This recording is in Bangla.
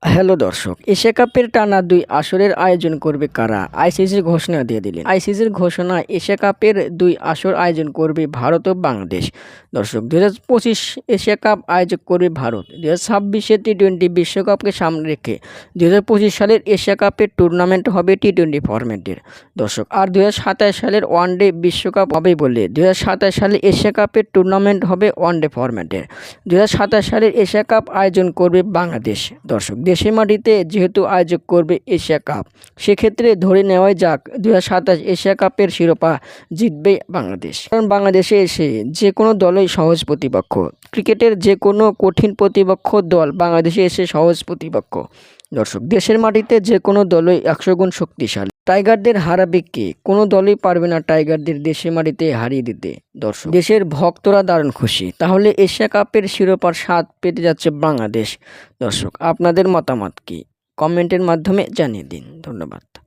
হ্যালো দর্শক, এশিয়া কাপের টানা ২ আসরের আয়োজন করবে কারা? আইসিসি ঘোষণা দিয়ে দিলেন। আইসিসির ঘোষণা, এশিয়া কাপের ২ আসর আয়োজন করবে ভারত ও বাংলাদেশ। দর্শক, ২০২৫ এশিয়া কাপ আয়োজক করবে ভারত। ২০২৬ টি-টোয়েন্টি বিশ্বকাপকে সামনে রেখে ২০২৫ সালের এশিয়া কাপের টুর্নামেন্ট হবে টি-টোয়েন্টি ফরম্যাটের। দর্শক, আর ২০২৭ সালের ওয়ানডে বিশ্বকাপ হবে বলে ২০২৭ সালে এশিয়া কাপের টুর্নামেন্ট হবে ওয়ানডে ফরম্যাটের। ২০২৭ সালের এশিয়া কাপ আয়োজন করবে বাংলাদেশ। দর্শক, দেশের মাটিতে যেহেতু আয়োজক করবে এশিয়া কাপ, সেক্ষেত্রে ধরে নেওয়াই যাক ২০২৭ এশিয়া কাপের শিরোপা জিতবে বাংলাদেশ। কারণ বাংলাদেশে এসে যে কোনো দলই সহজ প্রতিপক্ষ। ক্রিকেটের যে কোনো কঠিন প্রতিপক্ষ দল বাংলাদেশে এসে সহজ প্রতিপক্ষ। দর্শক, দেশের মাটিতে যে কোনো দলই ১০০ গুণ শক্তিশালী। টাইগারদের হারাবে কে? কোনো দলই পারবে না টাইগারদের দেশের মাটিতে হারিয়ে দিতে। দর্শক, দেশের ভক্তরা দারুণ খুশি। তাহলে এশিয়া কাপের শিরোপার স্বাদ পেতে যাচ্ছে বাংলাদেশ। দর্শক, আপনাদের মতামত কি? কমেন্টের মাধ্যমে জানিয়ে দিন। ধন্যবাদ।